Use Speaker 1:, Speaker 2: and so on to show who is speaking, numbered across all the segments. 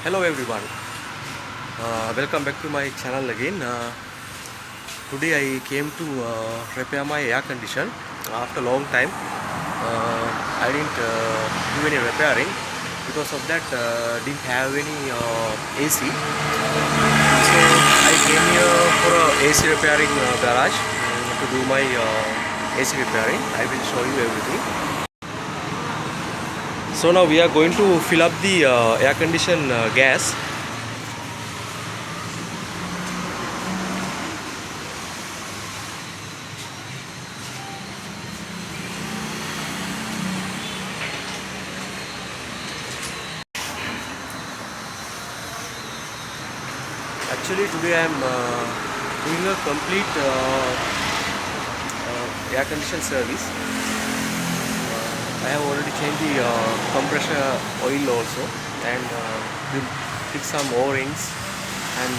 Speaker 1: Hello everyone, welcome back to my channel again. Today I came to repair my air condition after a long time. I didn't do any repairing because of that didn't have any AC. So I came here for a AC repairing garage to do my AC repairing. I will show you everything. So now we are going to fill up the air condition gas. Actually today I am doing a complete air condition service. I have already changed the compressor oil also, and will fix some O-rings and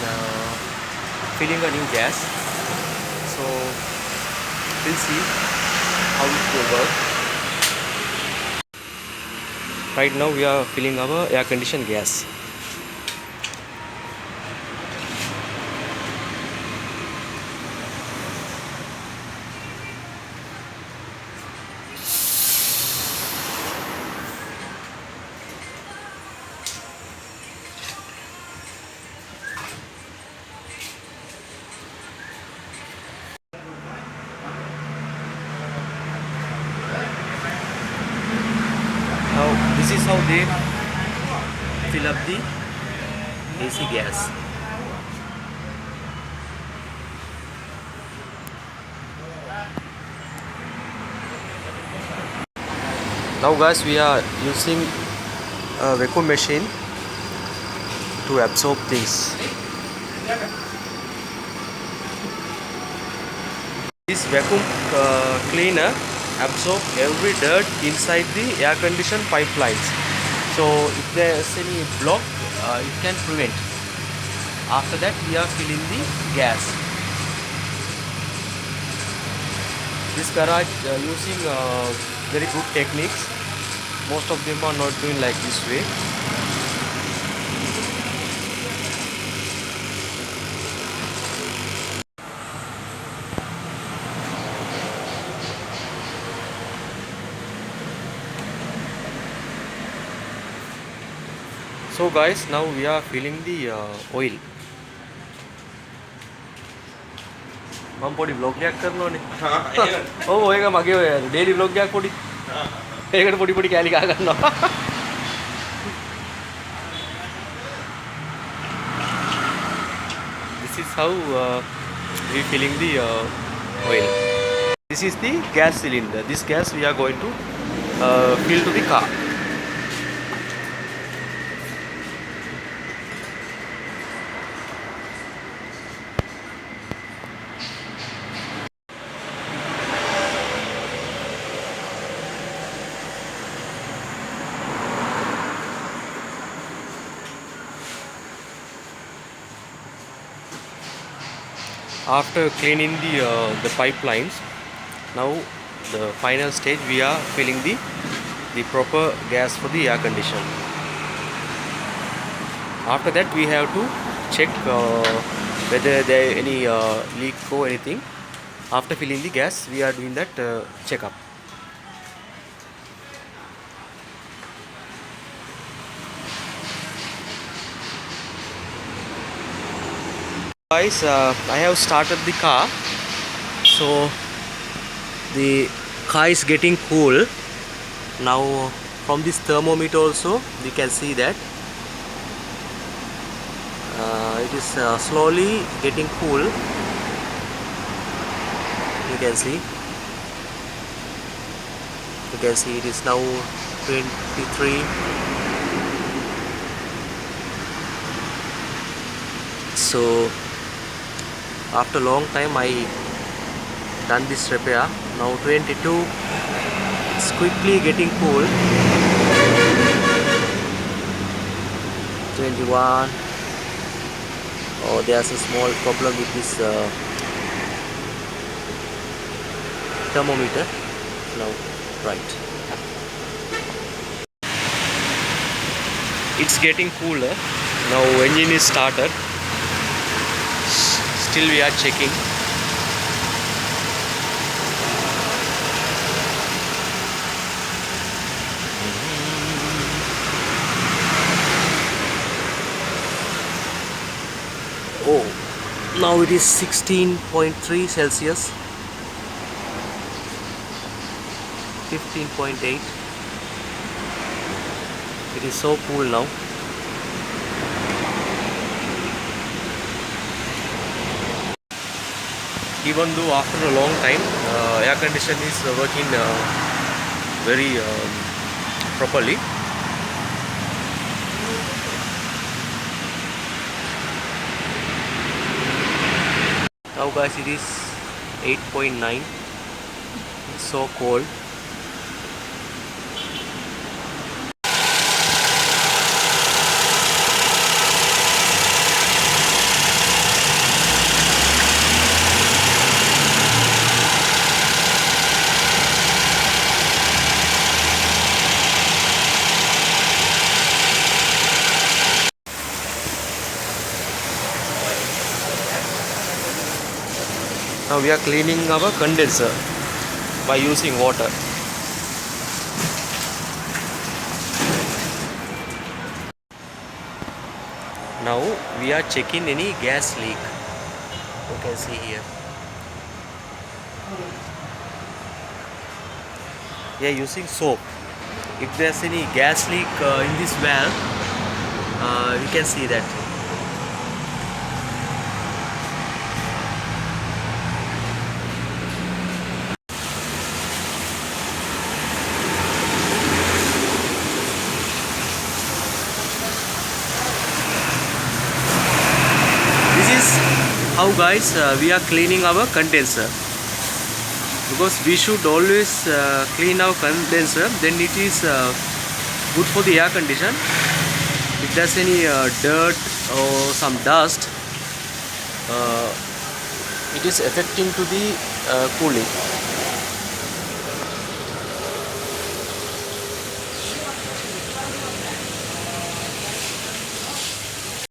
Speaker 1: filling a new gas. So we'll see how it will work. Right now we are filling our air condition gas. Now this is how they fill up the AC gas. Now guys, we are using a vacuum machine to absorb this. This vacuum cleaner absorb every dirt inside the air condition pipelines. So if there is any block, it can prevent. After that we are filling the gas. This garage using very good techniques. Most of them are not doing like this way. So guys, now we are filling the oil. हम पॉडी blog क्या करना ने? ओ होएगा मगे हो यार. Daily blog क्या पॉडी? एक पॉडी पॉडी क्या लिखा करना? This is how we filling the oil. This is the gas cylinder. This gas we are going to fill to the car. After cleaning the pipelines, now the final stage we are filling the proper gas for the air condition. After that we have to check whether there is any leak or anything. After filling the gas, we are doing that checkup. Guys, I have started the car, so the car is getting cool. Now from this thermometer also we can see that it is slowly getting cool. You can see it is now 23. So after long time I done this repair. Now 22. It's quickly getting cool. 21. Oh, there's a small problem with this thermometer. Now right, it's getting cooler. Now engine is started. Still we are checking. Oh, now it is 16.3 Celsius, 15.8. It is so cool now. Even though after a long time, air condition is working very properly. Now guys, it is 8.9. It's so cold. Now we are cleaning our condenser by using water. Now we are checking any gas leak. You can see here. We are using soap. If there's any gas leak in this valve, we can see that. This is how guys we are cleaning our condenser, because we should always clean our condenser, then it is good for the air condition. If there's any dirt or some dust, it is affecting to the cooling.